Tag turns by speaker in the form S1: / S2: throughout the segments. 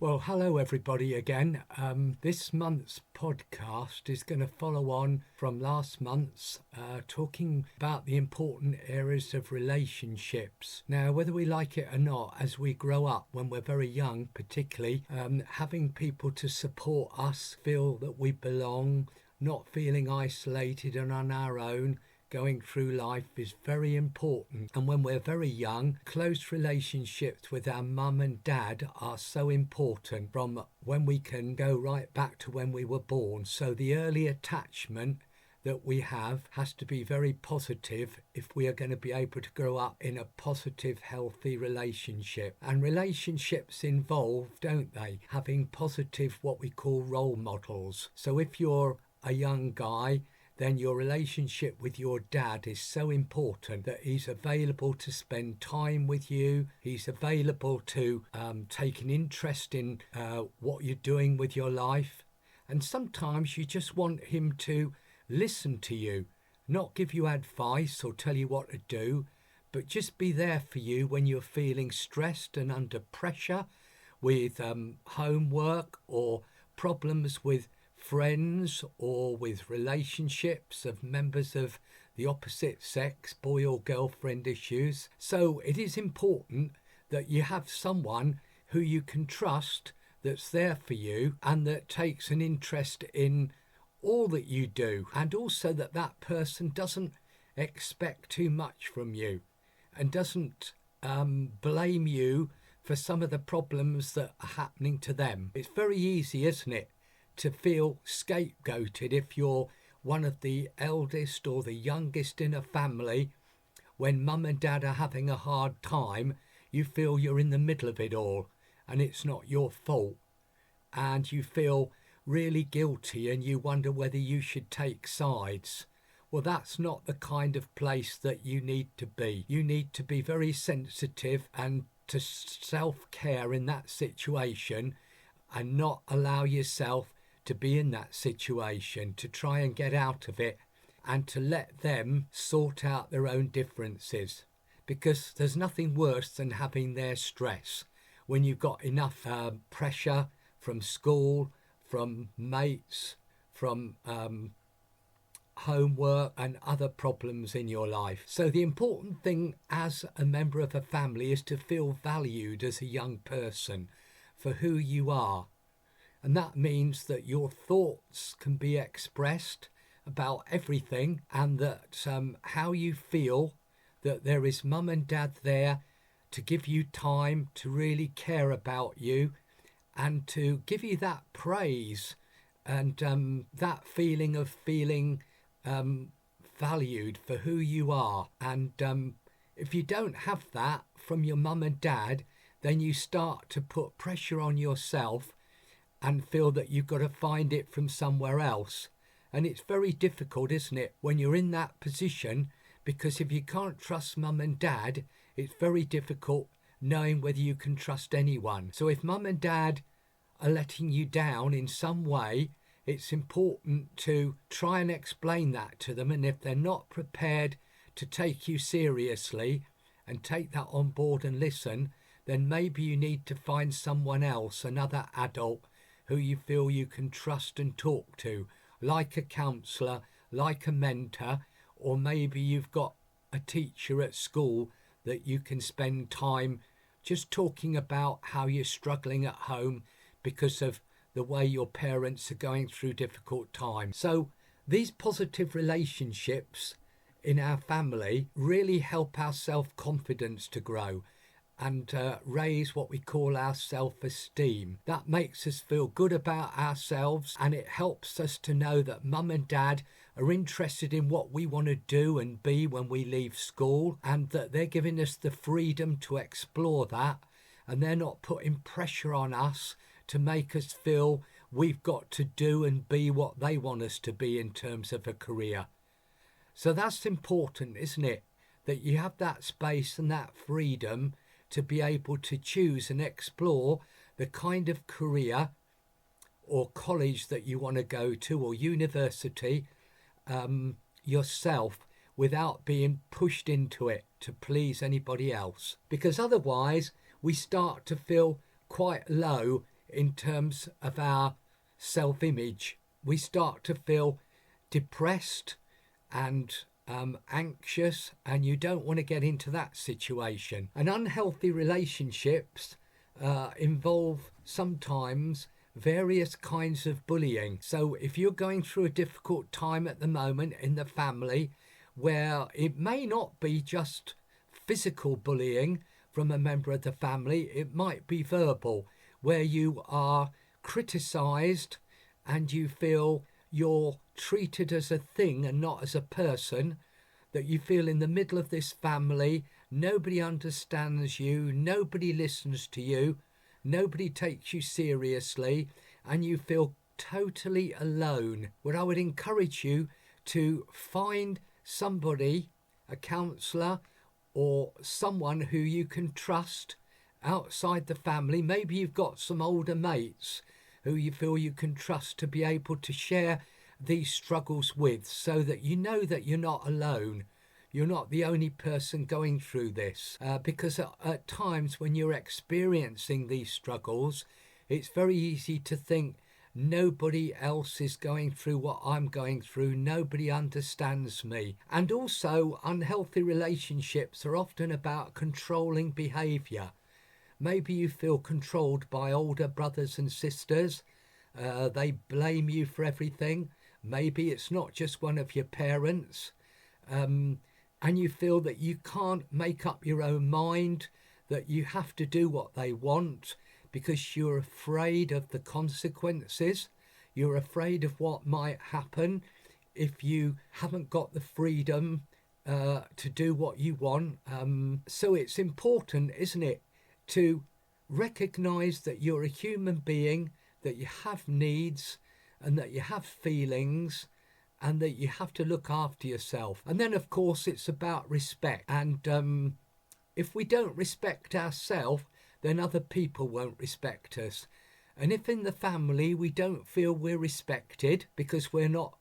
S1: Well, hello everybody again. This month's podcast is going to follow on from last month's, talking about the important areas of relationships. Now, whether we like it or not, as we grow up, when we're very young particularly, having people to support us, feel that we belong, not feeling isolated and on our own, going through life is very important. And when we're very young, close relationships with our mum and dad are so important, from when we can go right back to when we were born. So the early attachment that we have has to be very positive if we are going to be able to grow up in a positive, healthy relationship. And relationships involve, don't they, having positive, what we call role models. So if you're a young guy, then your relationship with your dad is so important that he's available to spend time with you. He's available to take an interest in what you're doing with your life. And sometimes you just want him to listen to you, not give you advice or tell you what to do, but just be there for you when you're feeling stressed and under pressure with homework or problems with friends or with relationships of members of the opposite sex, boy or girlfriend issues. So it is important that you have someone who you can trust, that's there for you and that takes an interest in all that you do, and also that that person doesn't expect too much from you and doesn't blame you for some of the problems that are happening to them. It's very easy, isn't it, to feel scapegoated if you're one of the eldest or the youngest in a family. When mum and dad are having a hard time, you feel you're in the middle of it all and it's not your fault, and you feel really guilty and you wonder whether you should take sides. Well, that's not the kind of place that you need to be. You need to be very sensitive and to self-care in that situation, and not allow yourself to be in that situation, to try and get out of it and to let them sort out their own differences. Because there's nothing worse than having their stress when you've got enough pressure from school, from mates, from homework and other problems in your life. So the important thing as a member of a family is to feel valued as a young person for who you are. And that means that your thoughts can be expressed about everything, and that how you feel, that there is mum and dad there to give you time, to really care about you and to give you that praise and that feeling of feeling valued for who you are. And if you don't have that from your mum and dad, then you start to put pressure on yourself and feel that you've got to find it from somewhere else. And it's very difficult, isn't it, when you're in that position, because if you can't trust mum and dad, it's very difficult knowing whether you can trust anyone. So if mum and dad are letting you down in some way, it's important to try and explain that to them. And if they're not prepared to take you seriously and take that on board and listen, then maybe you need to find someone else, another adult, who you feel you can trust and talk to, like a counsellor, like a mentor, or maybe you've got a teacher at school that you can spend time just talking about how you're struggling at home because of the way your parents are going through difficult times. So these positive relationships in our family really help our self-confidence to grow and raise what we call our self-esteem. That makes us feel good about ourselves, and it helps us to know that mum and dad are interested in what we want to do and be when we leave school, and that they're giving us the freedom to explore that, and they're not putting pressure on us to make us feel we've got to do and be what they want us to be in terms of a career. So that's important, isn't it? That you have that space and that freedom to be able to choose and explore the kind of career or college that you want to go to, or university, yourself, without being pushed into it to please anybody else. Because otherwise we start to feel quite low in terms of our self-image. We start to feel depressed and anxious, and you don't want to get into that situation. And unhealthy relationships involve sometimes various kinds of bullying. So if you're going through a difficult time at the moment in the family, where it may not be just physical bullying from a member of the family, it might be verbal, where you are criticised and you feel you're treated as a thing and not as a person, that you feel in the middle of this family, nobody understands you, nobody listens to you, nobody takes you seriously, and you feel totally alone. Well, I would encourage you to find somebody, a counsellor, or someone who you can trust outside the family. Maybe you've got some older mates who you feel you can trust to be able to share these struggles with, so that you know that you're not alone. You're not the only person going through this, because at times when you're experiencing these struggles, it's very easy to think nobody else is going through what I'm going through, nobody understands me. And also, unhealthy relationships are often about controlling behaviour. Maybe you feel controlled by older brothers and sisters. They blame you for everything. Maybe it's not just one of your parents. And you feel that you can't make up your own mind, that you have to do what they want because you're afraid of the consequences. You're afraid of what might happen if you haven't got the freedom to do what you want. So it's important, isn't it, to recognise that you're a human being, that you have needs and that you have feelings, and that you have to look after yourself. And then, of course, it's about respect. And if we don't respect ourselves, then other people won't respect us. And if in the family we don't feel we're respected because we're not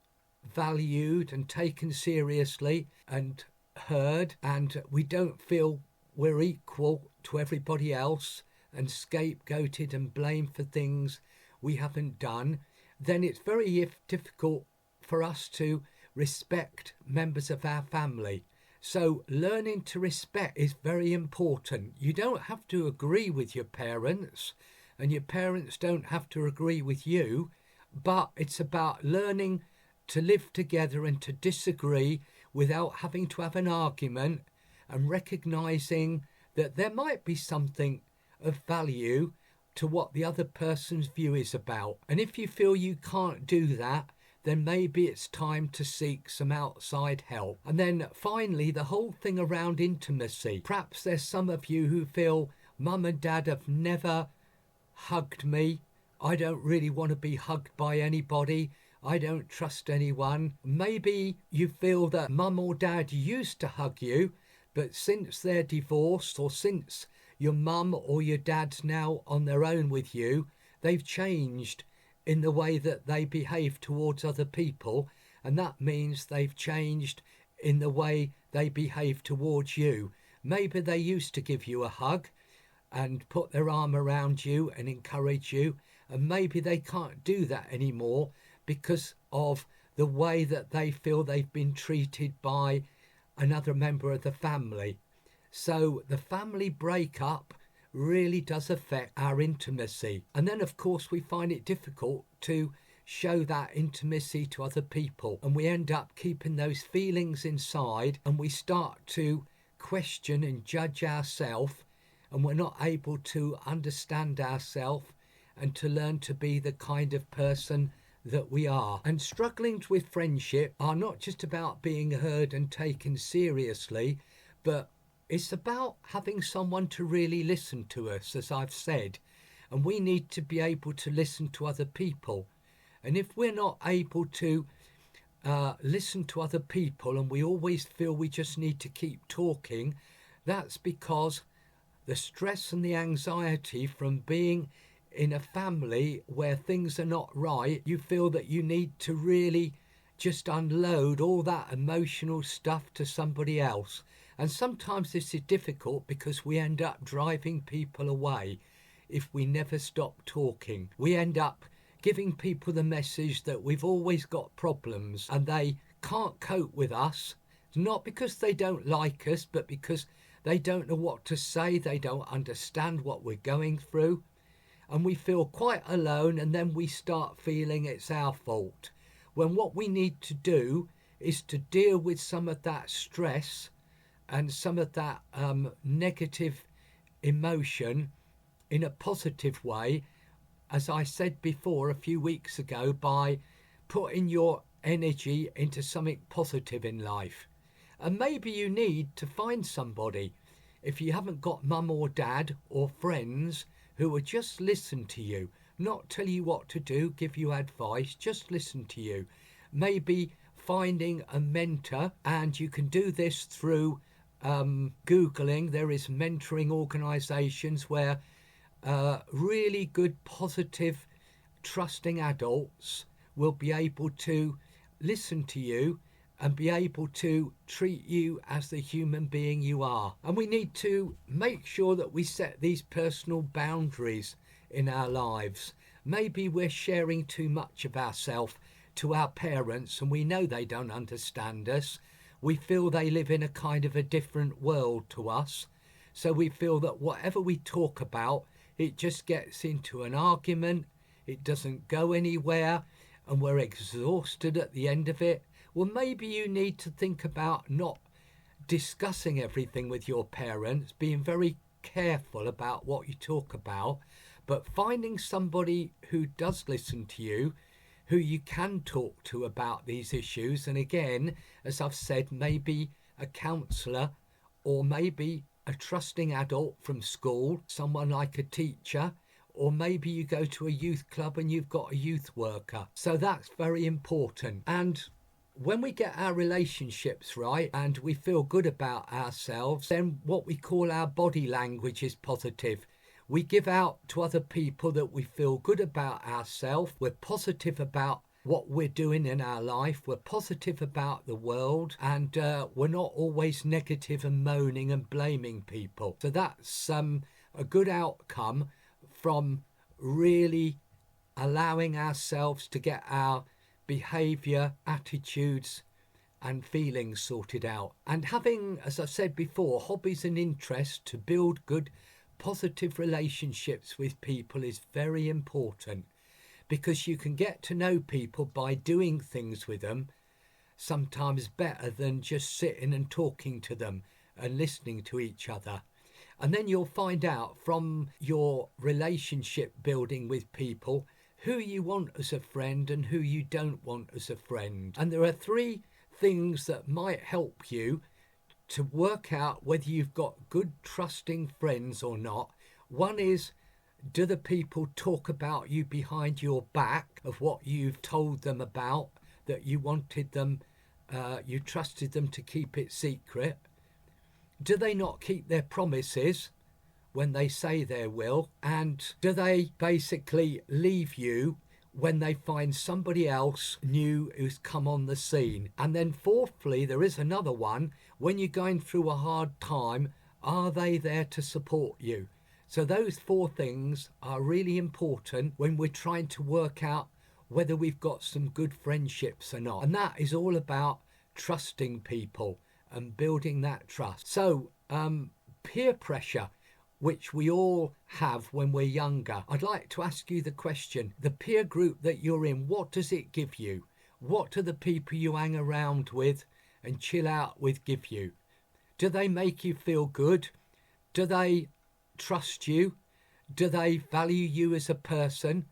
S1: valued and taken seriously and heard, and we don't feel we're equal to everybody else and scapegoated and blamed for things we haven't done, then it's very difficult for us to respect members of our family. So learning to respect is very important. You don't have to agree with your parents, and your parents don't have to agree with you, but it's about learning to live together and to disagree without having to have an argument, and recognising that there might be something of value to what the other person's view is about. And if you feel you can't do that, then maybe it's time to seek some outside help. And then finally, the whole thing around intimacy. Perhaps there's some of you who feel mum and dad have never hugged me. I don't really want to be hugged by anybody. I don't trust anyone. Maybe you feel that mum or dad used to hug you, but since they're divorced, or since your mum or your dad's now on their own with you, they've changed in the way that they behave towards other people, and that means they've changed in the way they behave towards you. Maybe they used to give you a hug and put their arm around you and encourage you, and maybe they can't do that anymore because of the way that they feel they've been treated by another member of the family. So the family breakup really does affect our intimacy. And then, of course, we find it difficult to show that intimacy to other people, and we end up keeping those feelings inside, and we start to question and judge ourselves, and we're not able to understand ourselves and to learn to be the kind of person that we are. And struggling with friendship are not just about being heard and taken seriously, but it's about having someone to really listen to us, as I've said. And we need to be able to listen to other people. And if we're not able to listen to other people, and we always feel we just need to keep talking, that's because the stress and the anxiety from being in a family where things are not right, you feel that you need to really just unload all that emotional stuff to somebody else. And sometimes this is difficult because we end up driving people away. if we never stop talking. We end up giving people the message that we've always got problems and they can't cope with us, not because they don't like us, but because they don't know what to say, they don't understand what we're going through, and we feel quite alone, and then we start feeling it's our fault. When what we need to do is to deal with some of that stress and some of that negative emotion in a positive way, as I said before a few weeks ago, by putting your energy into something positive in life. And maybe you need to find somebody, if you haven't got mum or dad or friends, who will just listen to you, not tell you what to do, give you advice, just listen to you. Maybe finding a mentor, and you can do this through Googling. There is mentoring organisations where really good, positive, trusting adults will be able to listen to you and be able to treat you as the human being you are. And we need to make sure that we set these personal boundaries in our lives. Maybe we're sharing too much of ourselves to our parents and we know they don't understand us. We feel they live in a kind of a different world to us. So we feel that whatever we talk about, it just gets into an argument, it doesn't go anywhere, and we're exhausted at the end of it. Well, maybe you need to think about not discussing everything with your parents, being very careful about what you talk about, but finding somebody who does listen to you, who you can talk to about these issues. And again, as I've said, maybe a counsellor or maybe a trusting adult from school, someone like a teacher, or maybe you go to a youth club and you've got a youth worker. So that's very important. And when we get our relationships right and we feel good about ourselves, then what we call our body language is positive. We give out to other people that we feel good about ourselves. We're positive about what we're doing in our life. We're positive about the world, and we're not always negative and moaning and blaming people. So that's a good outcome from really allowing ourselves to get our behaviour, attitudes and feelings sorted out. And having, as I said before, hobbies and interests to build good, positive relationships with people is very important, because you can get to know people by doing things with them, sometimes better than just sitting and talking to them and listening to each other. And then you'll find out from your relationship building with people who you want as a friend and who you don't want as a friend. And there are 3 things that might help you to work out whether you've got good, trusting friends or not. One is, do the people talk about you behind your back of what you've told them about, that you wanted them, you trusted them to keep it secret? Do they not keep their promises when they say they will? And do they basically leave you when they find somebody else new who's come on the scene? And then fourthly, there is another one. When you're going through a hard time, are they there to support you? So those 4 things are really important when we're trying to work out whether we've got some good friendships or not. And that is all about trusting people and building that trust. So peer pressure, which we all have when we're younger. I'd like to ask you the question, the peer group that you're in, what does it give you? What do the people you hang around with and chill out with give you? Do they make you feel good? Do they trust you? Do they value you as a person?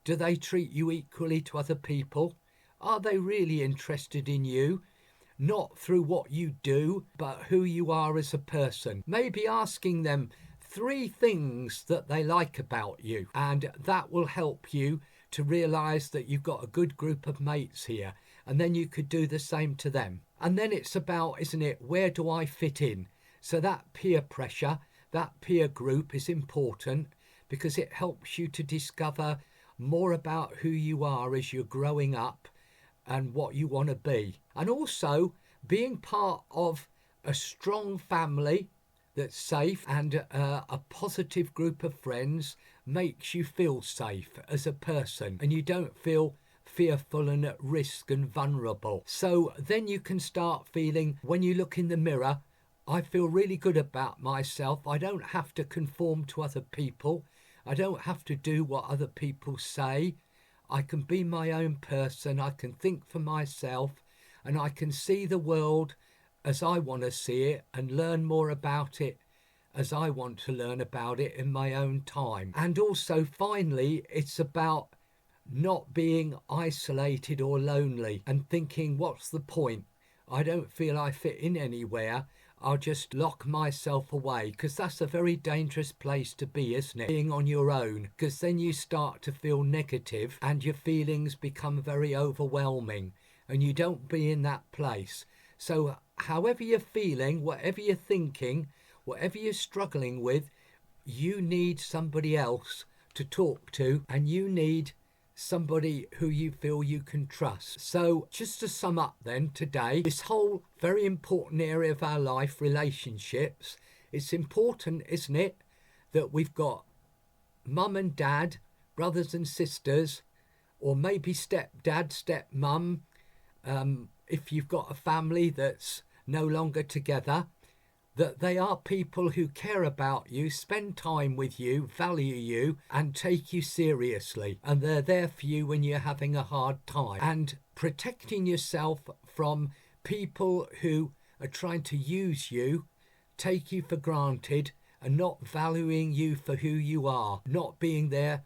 S1: Do they treat you equally to other people? Are they really interested in you? Not through what you do, but who you are as a person. Maybe asking them 3 things that they like about you, and that will help you to realise that you've got a good group of mates here, and then you could do the same to them. And then it's about, isn't it, where do I fit in? So that peer pressure, that peer group is important because it helps you to discover more about who you are as you're growing up and what you want to be. And also being part of a strong family that's safe and a positive group of friends makes you feel safe as a person, and you don't feel fearful and at risk and vulnerable. So then you can start feeling, when you look in the mirror, I feel really good about myself. I don't have to conform to other people. I don't have to do what other people say. I can be my own person. I can think for myself, and I can see the world as I want to see it and learn more about it as I want to learn about it in my own time. And also, finally, it's about not being isolated or lonely and thinking, what's the point? I don't feel I fit in anywhere. I'll just lock myself away, because that's a very dangerous place to be, isn't it? Being on your own, because then you start to feel negative and your feelings become very overwhelming, and you don't be in that place. So however you're feeling, whatever you're thinking, whatever you're struggling with, you need somebody else to talk to, and you need somebody who you feel you can trust. So just to sum up then today, this whole very important area of our life, relationships, it's important, isn't it, that we've got mum and dad, brothers and sisters, or maybe stepdad, stepmum, if you've got a family that's no longer together, that they are people who care about you, spend time with you, value you, and take you seriously. And they're there for you when you're having a hard time. And protecting yourself from people who are trying to use you, take you for granted, and not valuing you for who you are, not being there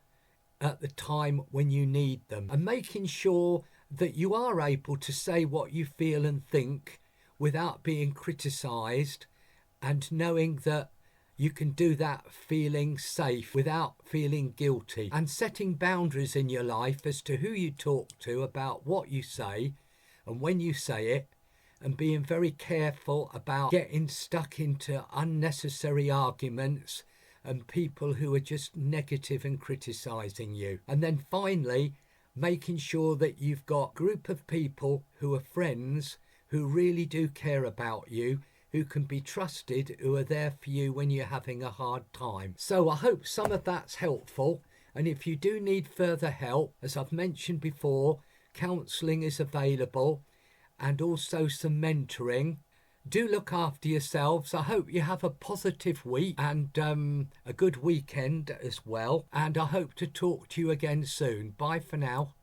S1: at the time when you need them. And making sure that you are able to say what you feel and think without being criticised, and knowing that you can do that feeling safe without feeling guilty, and setting boundaries in your life as to who you talk to about what you say and when you say it, and being very careful about getting stuck into unnecessary arguments and people who are just negative and criticising you. And then finally, making sure that you've got a group of people who are friends, who really do care about you, who can be trusted, who are there for you when you're having a hard time. So I hope some of that's helpful. And if you do need further help, as I've mentioned before, counselling is available, and also some mentoring. Do look after yourselves. I hope you have a positive week and a good weekend as well. And I hope to talk to you again soon. Bye for now.